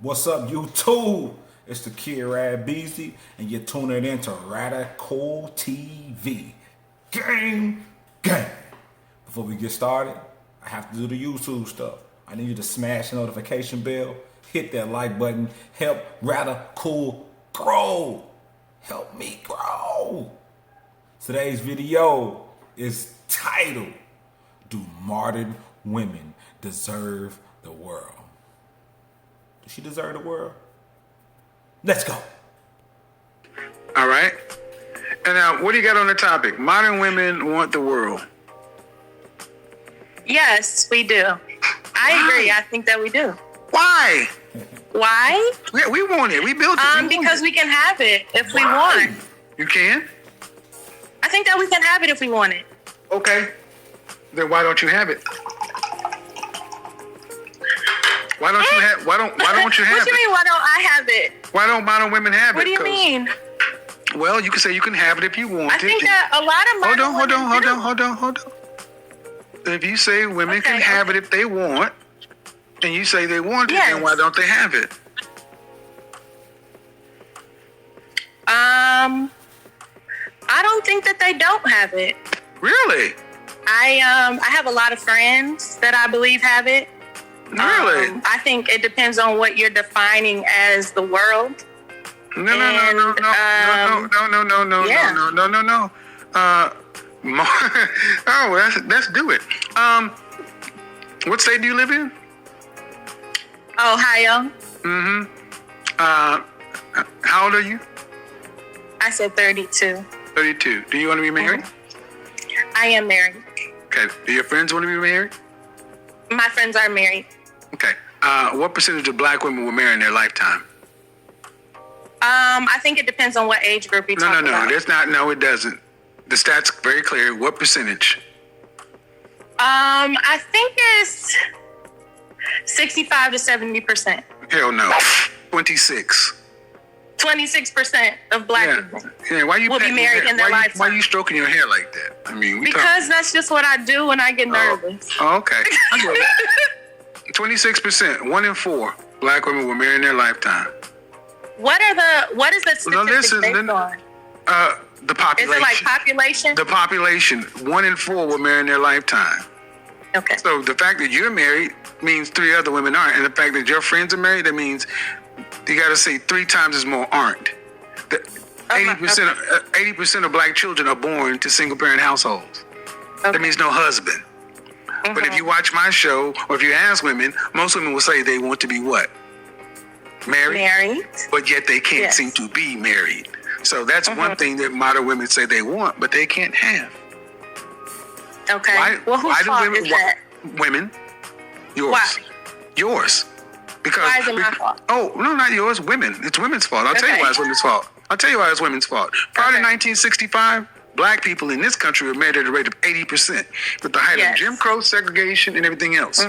What's up, YouTube? It's the kid RADbeezy, and you're tuning in to Radical TV. Gang, gang. Before we get started, I have to do the YouTube stuff. I need you to smash the notification bell, hit that like button, help Radical grow. Help me grow. Today's video is titled, Do Modern Women Deserve the World? Does she deserve the world? Let's go. All right. And now, what do you got on the topic? Modern women want the world. Yes, we do. I agree. I think that we do. Why? Why? Yeah, we want it. We built it. Because we can have it if we want. You can? I think that we can have it if we want it. Okay. Then why don't you have it? Why don't you have? Why don't you have What do you it? mean? Why don't I have it? Why don't modern women have What it? do you mean? Well, you can say you can have it if you want it. I think that a lot of modern women Hold on. If you say women can Okay, have it if they want, and you say they want it, then why don't they have it? I don't think that they don't have it. Really? I have a lot of friends that I believe have it. Really? I think it depends on what you're defining as the world. No. Oh, let's do it. What state do you live in? Ohio. How old are you? I said 32. 32. Do you want to be married? I am married. Okay. Do your friends want to be married? My friends are married. Okay. What percentage of black women will marry in their lifetime? I think it depends on what age group you talk about. No. That's not. No, it doesn't. The stats are very clear. What percentage? I think it's 65 to 70%. Hell no. 26. 26% of black people Yeah. Why you will be married in their lifetime. Why are you stroking your hair like that? I mean, because that's just what I do when I get nervous. Oh, okay. 26%. 1 in 4 black women will marry in their lifetime. What is the statistic based on? The population. Is it like population? The population. 1 in 4 will marry in their lifetime. Okay. So the fact that you're married means 3 other women aren't, and the fact that your friends are married, that means you got to say 3 times as more aren't. 80% of black children are born to single parent households. Okay. That means no husband. But if you watch my show, or if you ask women, most women will say they want to be what? Married. But yet they can't seem to be married. So that's one thing that modern women say they want, but they can't have. Okay. Whose fault is that? Women. Yours. Why? Yours. Because why is it my fault? Oh, no, not yours. Women. It's women's fault. I'll tell you why it's women's fault. It's women's fault. Prior to 1965, black people in this country were married at a rate of 80%, with the height of Jim Crow segregation and everything else.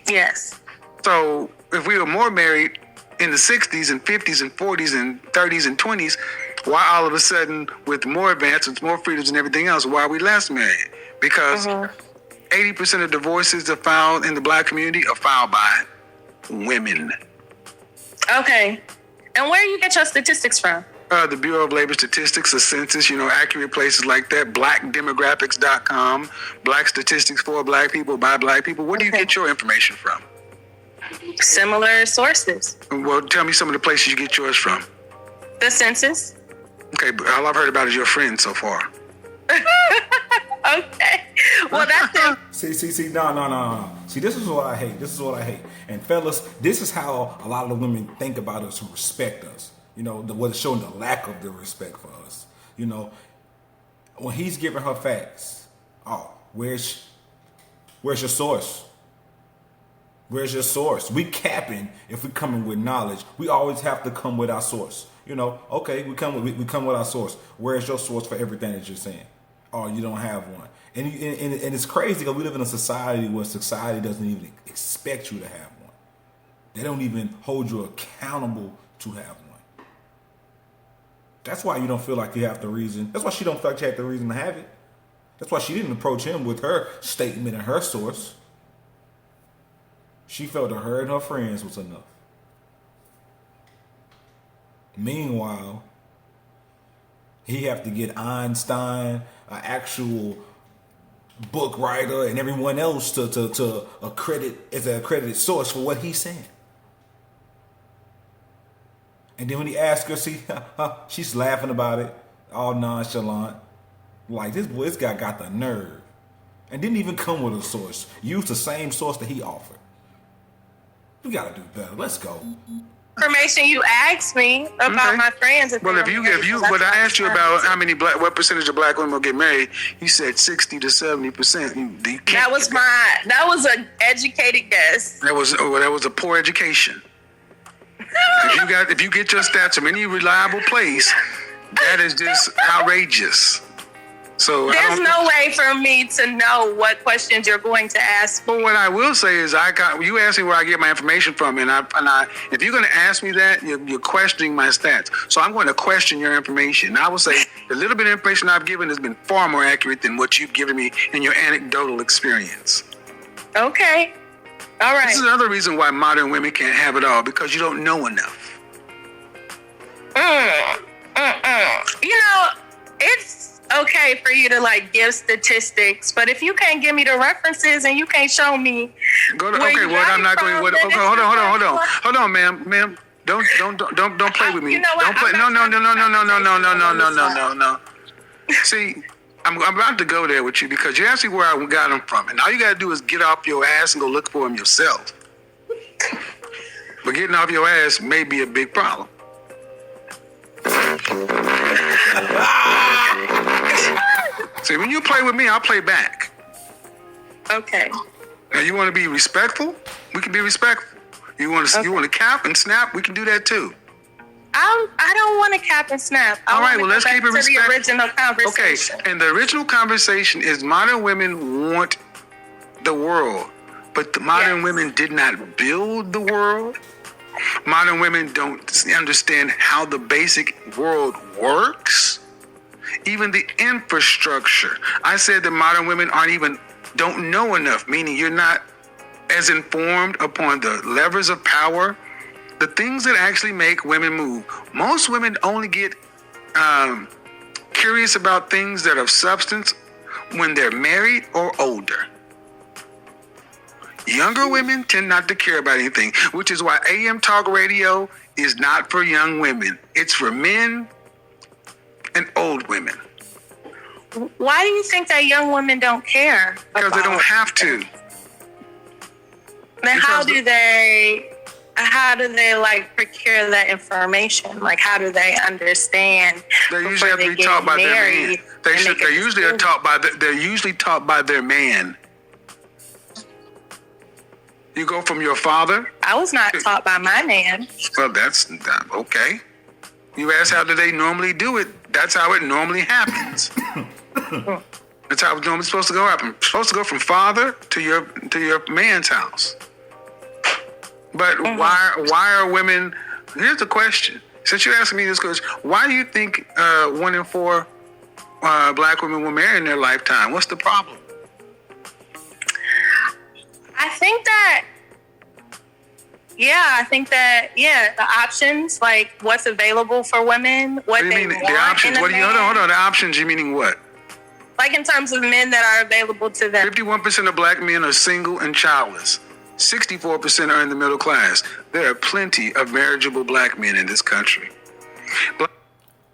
Yes. So if we were more married in the 60s and 50s and 40s and 30s and 20s, why all of a sudden, with more advancements, more freedoms and everything else, why are we less married? Because 80% of divorces are filed in the black community are filed by women. Okay. And where do you get your statistics from? The Bureau of Labor Statistics, the census, accurate places like that, blackdemographics.com, black statistics for black people, by black people. Where do you get your information from? Similar sources. Well, tell me some of the places you get yours from. The census. Okay, but all I've heard about is your friends so far. Okay. Well, that's it. See, no. See, this is what I hate. And fellas, this is how a lot of the women think about us and respect us. What is showing the lack of the respect for us. When he's giving her facts, where's your source? Where's your source? We capping if we coming with knowledge. We always have to come with our source. Okay, we come with our source. Where's your source for everything that you're saying? Oh, you don't have one. And it's crazy because we live in a society where society doesn't even expect you to have one. They don't even hold you accountable to have one. That's why you don't feel like you have the reason. That's why she don't feel like she had the reason to have it. That's why she didn't approach him with her statement and her source. She felt that her and her friends was enough. Meanwhile, he have to get Einstein, an actual book writer, and everyone else to accredit as an accredited source for what he's saying. And then when he asks her, she's laughing about it, all nonchalant. Like, this guy got the nerve. And didn't even come with a source. Used the same source that he offered. We gotta do better. Let's go. Information you asked me about my friends. Well, if you, what I asked you about what percentage of black women will get married, you said 60 to 70%. That was an educated guess. That was a poor education. If you get your stats from any reliable place, that is just outrageous. So there's no way for me to know what questions you're going to ask. Well, what I will say is, you asked me where I get my information from, and if you're going to ask me that, you're questioning my stats. So I'm going to question your information. I will say the little bit of information I've given has been far more accurate than what you've given me in your anecdotal experience. Okay. All right. This is another reason why modern women can't have it all, because you don't know enough. It's okay for you to give statistics, but if you can't give me the references and you can't show me, I'm not going. Hold on, ma'am. Don't play with me. You know what? Don't play. No. See, I'm about to go there with you because you asked me where I got them from, and all you got to do is get off your ass and go look for them yourself. But getting off your ass may be a big problem. See, when you play with me, I'll play back. Okay. Now, you want to be respectful? We can be respectful. You want to cap and snap? We can do that too. I don't want to cap and snap. All right, well, let's keep it respectful. The original conversation. Okay, and the original conversation is modern women want the world, but the modern women did not build the world. Modern women don't understand how the basic world works. Even the infrastructure. I said that modern women don't know enough, meaning you're not as informed upon the levers of power, the things that actually make women move. Most women only get curious about things that are of substance when they're married or older. Younger women tend not to care about anything, which is why AM talk radio is not for young women. It's for men and old women. Why do you think that young women don't care? Because they don't have to. Then how do they procure that information? How do they understand? They usually have to be taught by their man. They're usually taught by their man. You go from your father. I was not taught by my man. Well, that's okay. You ask how do they normally do it? That's how it normally happens. That's how it's normally supposed to go happen. It's supposed to go from father to your man's house. But why are women? Here's the question. Since you're asking me this question, why do you think 1 in 4 black women will marry in their lifetime? What's the problem? I think that the options, what's available for women, what do you mean the options? Hold on. The options, you meaning what? In terms of men that are available to them. 51% of black men are single and childless. 64% are in the middle class. There are plenty of marriageable black men in this country.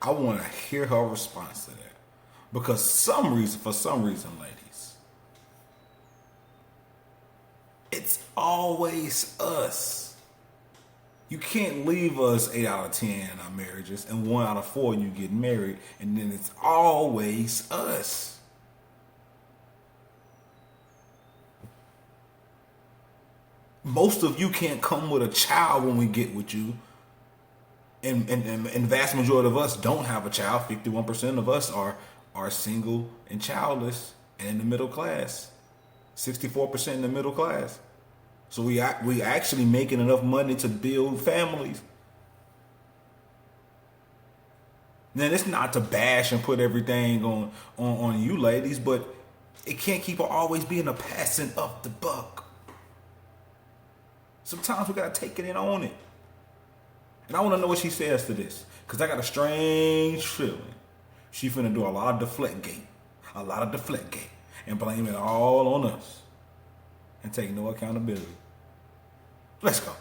I want to hear her response to that. Because for some reason, ladies, it's always us. You can't leave us 8 out of 10 in our marriages and 1 out of 4 you get married, and then it's always us. Most of you can't come with a child when we get with you. And vast majority of us don't have a child. 51% of us are single and childless and in the middle class. 64% in the middle class. So we actually making enough money to build families. Now, it's not to bash and put everything on you ladies, but it can't keep always being a passing of the buck. Sometimes we gotta take it and own it. And I want to know what she says to this. Because I got a strange feeling. She finna do a lot of deflectgate. And blame it all on us. And take no accountability. Let's go.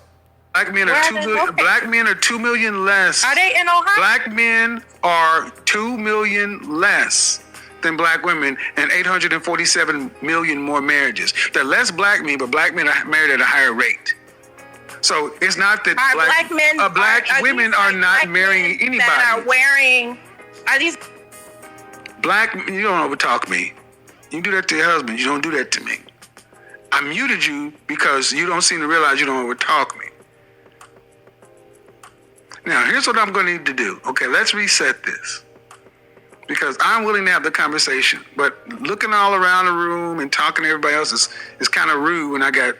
Black men are 2 million. Black men are 2 million less. Are they in Ohio? Black men are 2 million less than black women, and 847 million more marriages. There are less black men, but black men are married at a higher rate. So it's not that black women are not marrying anybody. That are these black? You don't overtalk me. You do that to your husband. You don't do that to me. I muted you because you don't seem to realize you don't overtalk me. Now, here's what I'm going to need to do. Okay, let's reset this. Because I'm willing to have the conversation, but looking all around the room and talking to everybody else is kind of rude when I got,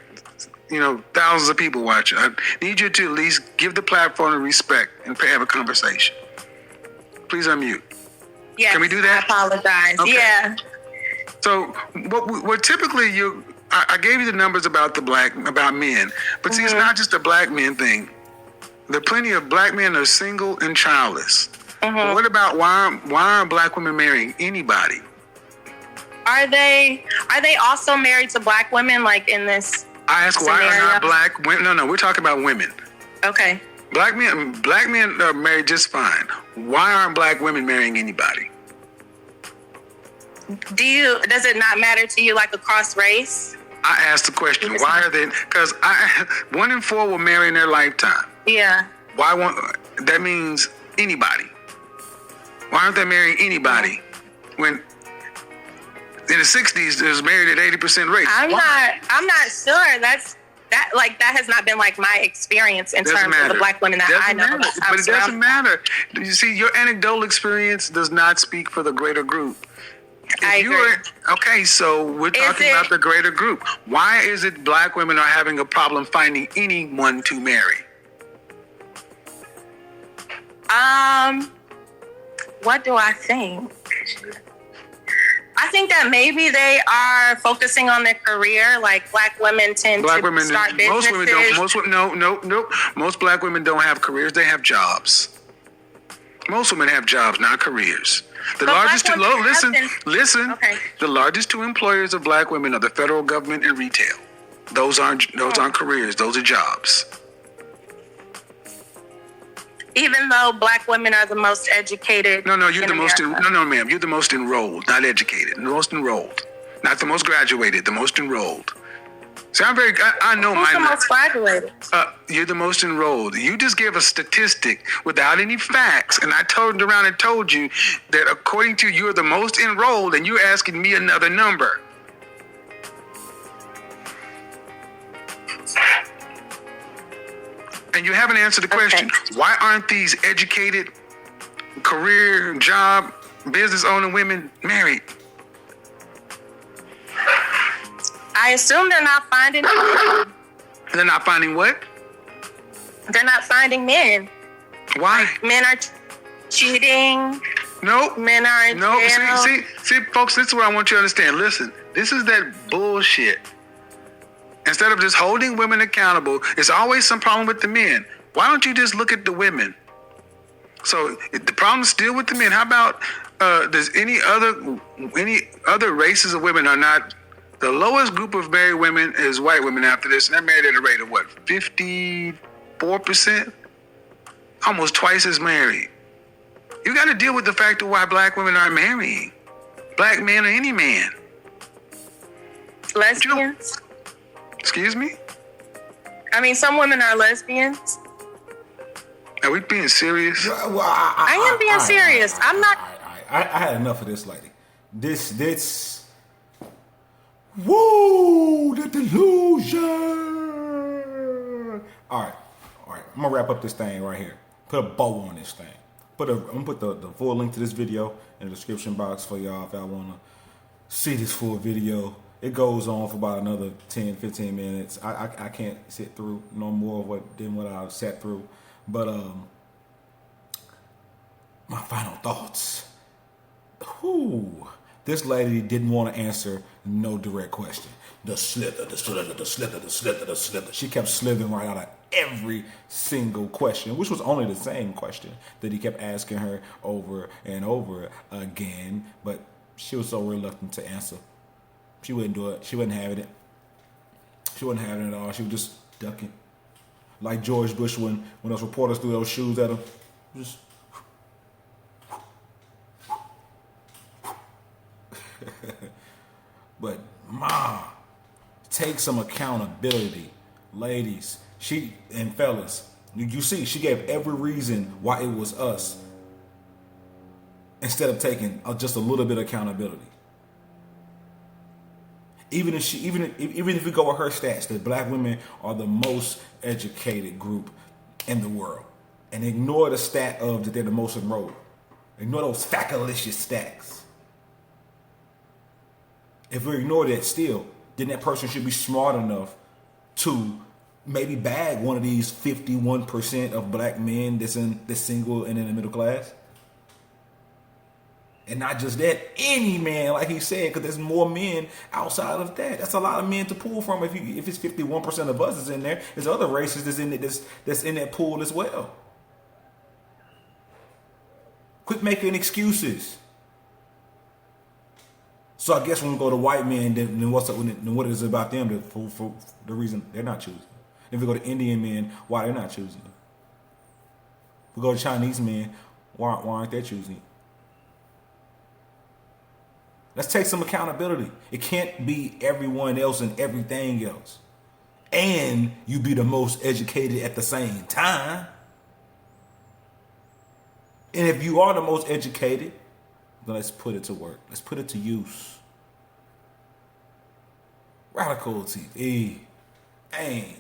thousands of people watching. I need you to at least give the platform the respect and have a conversation. Please unmute. Yes, can we do that? I apologize. Okay. Yeah. So what typically I gave you the numbers about men, but see, it's not just a black men thing. There are plenty of black men that are single and childless. But what about why aren't black women marrying anybody? Are they also married to black women like in this? I ask scenario? Why are not black women? No, we're talking about women. Okay. Black men are married just fine. Why aren't black women marrying anybody? Does it not matter to you like across race? I asked the question. Why are they? Because 1 in 4 will marry in their lifetime. Yeah. Why that means anybody. Why aren't they marrying anybody when in the 60s it was married at 80% rate? I'm not sure. That has not been like my experience in terms of the black women that I know. But it doesn't matter. You see, your anecdotal experience does not speak for the greater group. I agree. Okay, so we're talking about the greater group. Why is it black women are having a problem finding anyone to marry? What do I think? I think that maybe they are focusing on their career. Like black women tend to start businesses. Most women don't. Most black women don't have careers. They have jobs. Most women have jobs, not careers. The largest two employers of black women are the federal government and retail. Those aren't careers. Those are jobs. Even though black women are the most educated. No, you're the most. No, ma'am. You're the most enrolled, not educated. The most enrolled, not the most graduated. The most enrolled. See, I know Who's the most graduated? You're the most enrolled. You just gave a statistic without any facts, and I turned around and told you that according to you're the most enrolled, and you're asking me another number. And you haven't answered the question. Okay. Why aren't these educated, career, job, business owning women married? I assume they're not finding men. They're not finding what? They're not finding men. Why? Men are cheating. Nope. Men are in jail. See, folks, this is what I want you to understand. Listen, this is that bullshit. Instead of just holding women accountable, it's always some problem with the men. Why don't you just look at the women? So if the problem's still with the men. How about does any other races of women are not? The lowest group of married women is white women after this, and they're married at a rate of what, 54%? Almost twice as married. You got to deal with the fact of why black women aren't marrying. Black men or any man. Lesbians? Excuse me? I mean, some women are lesbians. Are we being serious? Well, I am being serious. I'm not. I had enough of this lady. This. Woo! The delusion! All right. I'm going to wrap up this thing right here. Put a bow on this thing. I'm going to put the full link to this video in the description box for y'all if y'all want to see this full video. It goes on for about another 10, 15 minutes. I can't sit through no more than what I've sat through. But my final thoughts. This lady didn't want to answer no direct question. The slither. She kept slithering right every single question, which was only the same question that he kept asking her over and over again. But she was so reluctant to answer. She wouldn't do it. She wasn't having it. She wasn't having it at all. She was just ducking. Like George Bush when those reporters threw those shoes at him. Just but Ma, take some accountability. Ladies, she and fellas, you see, she gave every reason why it was us instead of taking just a little bit of accountability. Even if we go with her stats, that black women are the most educated group in the world, and ignore the stat of that they're the most enrolled. Ignore those facalicious stats. If we ignore that still, then that person should be smart enough to maybe bag one of these 51% of black men that's single and in the middle class. And not just that, any man, like he said, because there's more men outside of that. That's a lot of men to pull from. If it's 51% of us is in there, there's other races that's in that pool as well. Quit making excuses. So I guess when we go to white men, then what is it about them for the reason they're not choosing? If we go to Indian men, why they're not choosing? If we go to Chinese men, why aren't they choosing? Let's take some accountability. It can't be everyone else and everything else. And you be the most educated at the same time. And if you are the most educated, then let's put it to work. Let's put it to use. Radical TV. Gang.